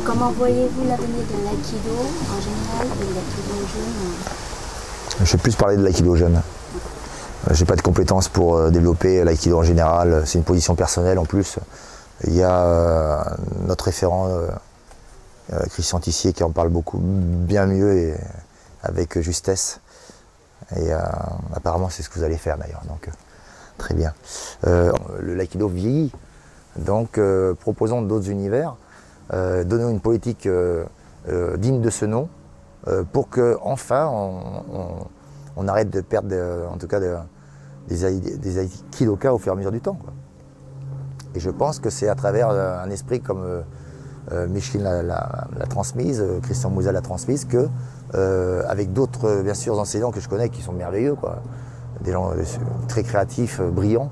Comment voyez-vous l'avenir de l'aïkido en général et de l'aïkido jeune? Je vais plus parler de l'aïkido jeune. Je n'ai pas de compétences pour développer l'aïkido en général, c'est une position personnelle en plus. Il y a notre référent Christian Tissier qui en parle beaucoup, bien mieux et avec justesse. Et apparemment c'est ce que vous allez faire d'ailleurs, donc très bien. Le l'aïkido vieillit, donc proposons d'autres univers, donnons une politique digne de ce nom, pour que enfin on arrête de perdre en tout cas des aikidokas au fur et à mesure du temps, quoi. Et je pense que c'est à travers un esprit comme Micheline l'a transmise, Christian Mouza l'a transmise, que avec d'autres bien sûr enseignants que je connais qui sont merveilleux, quoi, des gens très créatifs, brillants,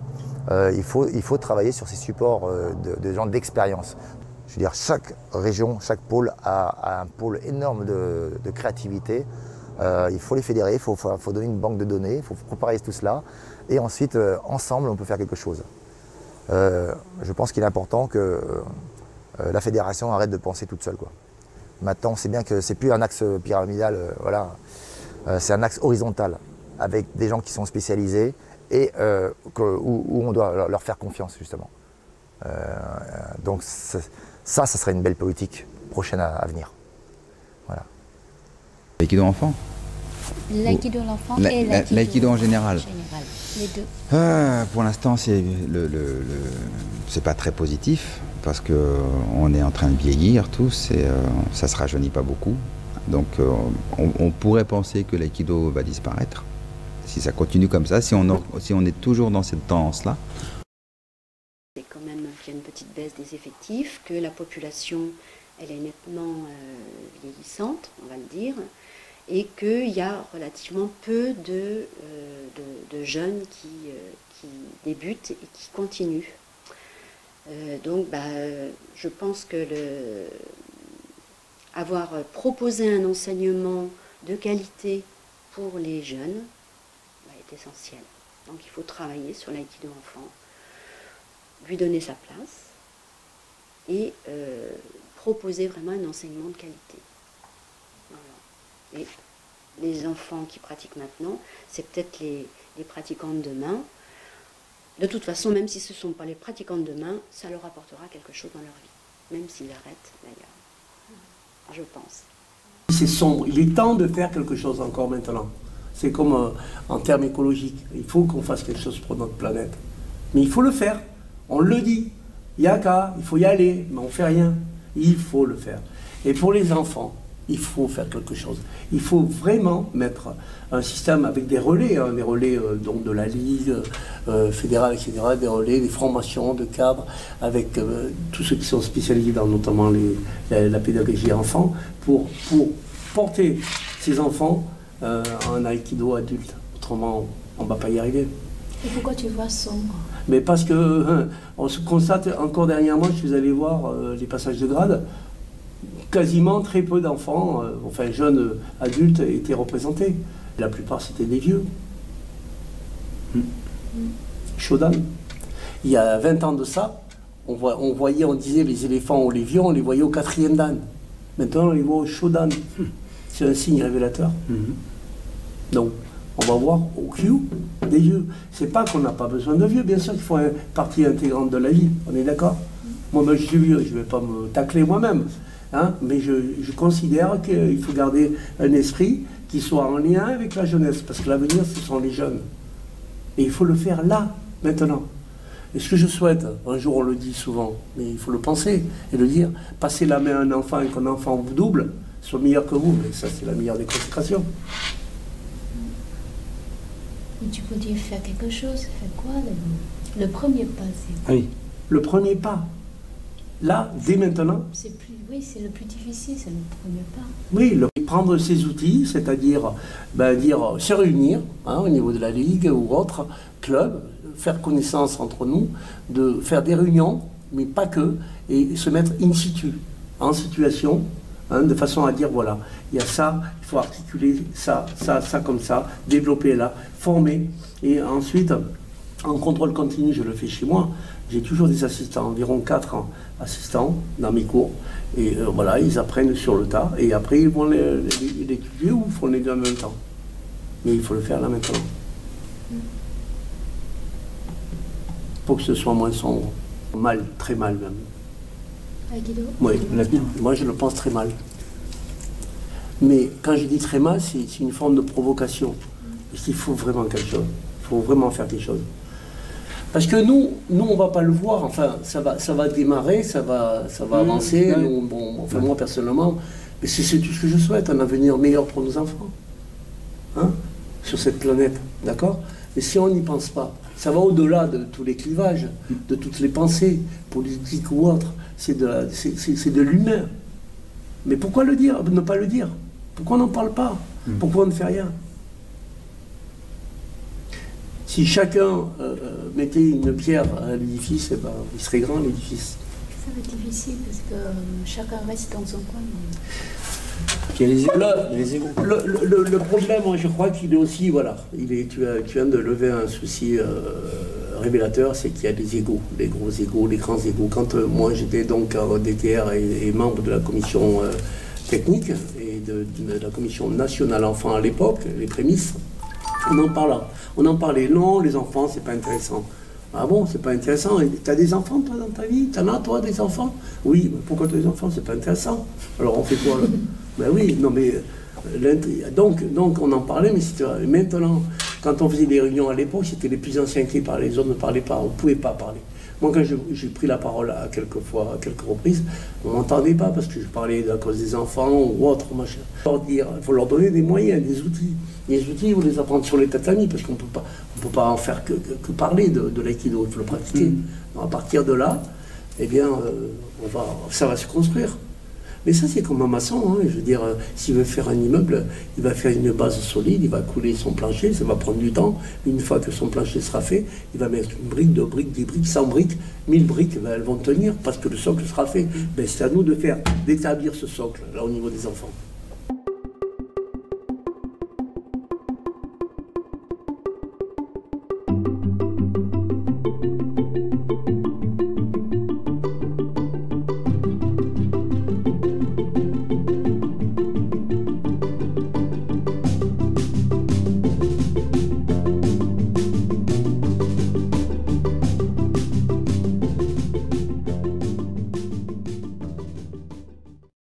il faut travailler sur ces supports de gens d'expérience. Je veux dire, chaque région, chaque pôle a un pôle énorme de créativité. Il faut les fédérer, il faut donner une banque de données, il faut préparer tout cela. Et ensuite, ensemble, on peut faire quelque chose. Je pense qu'il est important que la fédération arrête de penser toute seule, quoi. Maintenant, on sait bien que c'est plus un axe pyramidal, voilà. C'est un axe horizontal, avec des gens qui sont spécialisés et où on doit leur faire confiance, justement. Donc ça serait une belle politique prochaine à venir. Voilà. L'aïkido enfant? L'aïkido l'enfant et l'aïkido en général. Les deux. Pour l'instant, c'est pas très positif parce que on est en train de vieillir tous et ça se rajeunit pas beaucoup. Donc on pourrait penser que l'aïkido va disparaître si ça continue comme ça, si on est toujours dans cette tendance-là. C'est quand même qu'il y a une petite baisse des effectifs, que la population elle est nettement vieillissante, on va le dire, et qu'il y a relativement peu de jeunes qui débutent et qui continuent. Donc je pense que avoir proposé un enseignement de qualité pour les jeunes est essentiel. Donc il faut travailler sur l'aïkido enfant, lui donner sa place et proposer vraiment un enseignement de qualité. Voilà. Et les enfants qui pratiquent maintenant, c'est peut-être les pratiquants de demain. De toute façon, même si ce ne sont pas les pratiquants de demain, ça leur apportera quelque chose dans leur vie, même s'ils arrêtent d'ailleurs, je pense. C'est sombre, il est temps de faire quelque chose encore maintenant. C'est comme en termes écologiques, il faut qu'on fasse quelque chose pour notre planète. Mais il faut le faire, on le dit, il y a qu'à, il faut y aller, mais on ne fait rien. Il faut le faire. Et pour les enfants, il faut faire quelque chose. Il faut vraiment mettre un système avec des relais, hein, des relais donc de la Ligue fédérale, etc., des relais, des formations de cadres, avec tous ceux qui sont spécialisés dans notamment la pédagogie enfant, pour porter ces enfants en aïkido adulte. Autrement, on ne va pas y arriver. Et pourquoi tu vois sombre? Mais parce que on se constate, encore dernièrement, je suis allé voir les passages de grade, quasiment très peu d'enfants, enfin jeunes adultes, étaient représentés. La plupart, c'était des vieux. Shodan. Il y a 20 ans de ça, on disait les éléphants ou les vieux, on les voyait au 4e dan. Maintenant, on les voit au Shodan. C'est un signe révélateur. Donc, on va voir au Q des vieux. C'est pas qu'on n'a pas besoin de vieux, bien sûr qu'il faut une partie intégrante de la vie, on est d'accord? Moi, je suis vieux, je ne vais pas me tacler moi-même, hein, mais je considère qu'il faut garder un esprit qui soit en lien avec la jeunesse, parce que l'avenir, ce sont les jeunes. Et il faut le faire là, maintenant. Et ce que je souhaite, un jour on le dit souvent, mais il faut le penser et le dire, passer la main à un enfant et qu'un enfant vous double, soit meilleur que vous, mais ça c'est la meilleure des consécrations. Et tu peux dire faire quelque chose, faire quoi le premier pas, c'est... Oui, le premier pas. Là, dès maintenant. Oui, c'est le plus difficile, c'est le premier pas. Oui, prendre ces outils, c'est-à-dire se réunir hein, au niveau de la Ligue ou autre club, faire connaissance entre nous, de faire des réunions, mais pas que, et se mettre in situ, en situation, hein, de façon à dire voilà, il y a ça, il faut articuler ça comme ça, développer là, former, et ensuite, en contrôle continu, je le fais chez moi, j'ai toujours des assistants, environ 4 assistants dans mes cours, Et voilà, ils apprennent sur le tas. Et après, ils vont l'étudier ou font les deux en même temps. Mais il faut le faire là maintenant. Pour que ce soit moins sombre. Mal, très mal même. Aikido? Oui, moi je le pense très mal. Mais quand je dis très mal, c'est une forme de provocation. Parce qu'il faut vraiment quelque chose. Il faut vraiment faire quelque chose. Parce que nous on ne va pas le voir. Enfin, ça va démarrer, ça va avancer. Nous, bon, enfin, moi personnellement, mais c'est tout ce que je souhaite, un avenir meilleur pour nos enfants. Hein, sur cette planète, d'accord? Mais si on n'y pense pas, ça va au-delà de tous les clivages, de toutes les pensées, politiques ou autres. C'est de l'humain. Mais pourquoi le dire, ne pas le dire? Pourquoi on n'en parle pas? Pourquoi on ne fait rien? Si chacun mettait une pierre à l'édifice, eh ben, il serait grand l'édifice. Ça va être difficile parce que chacun reste dans son coin. Il y a les égos. Le problème, je crois qu'il est aussi, voilà, tu viens de lever un souci révélateur, c'est qu'il y a des égos, des gros égos, les grands égos. Quand moi j'étais donc en DTR et membre de la commission technique et de la commission nationale enfants à l'époque, les prémices, on en parlait. Non, les enfants, c'est pas intéressant. Ah bon, c'est pas intéressant. Tu as des enfants, toi, dans ta vie? T'en as, toi, des enfants? Oui, mais pourquoi tu as des enfants? C'est pas intéressant. Alors, on fait quoi, là? Ben oui, non, mais... Donc, on en parlait, mais maintenant, quand on faisait des réunions à l'époque, c'était les plus anciens qui parlaient. Les autres ne parlaient pas, on ne pouvait pas parler. Moi, quand j'ai pris la parole à quelques reprises, on ne m'entendait pas parce que je parlais à cause des enfants ou autre, machin. Il faut leur donner des moyens, des outils. Les outils, il faut les apprendre sur les tatamis parce qu'on ne peut pas en faire que parler de l'aïkido, il faut le pratiquer. Donc, à partir de là, eh bien, ça va se construire. Mais ça, c'est comme un maçon, hein. Je veux dire, s'il veut faire un immeuble, il va faire une base solide, il va couler son plancher, ça va prendre du temps. Une fois que son plancher sera fait, il va mettre une brique, 2 briques, 10 briques, 100 briques, 1000 briques, ben, elles vont tenir parce que le socle sera fait. Ben, c'est à nous d'établir ce socle, là, au niveau des enfants.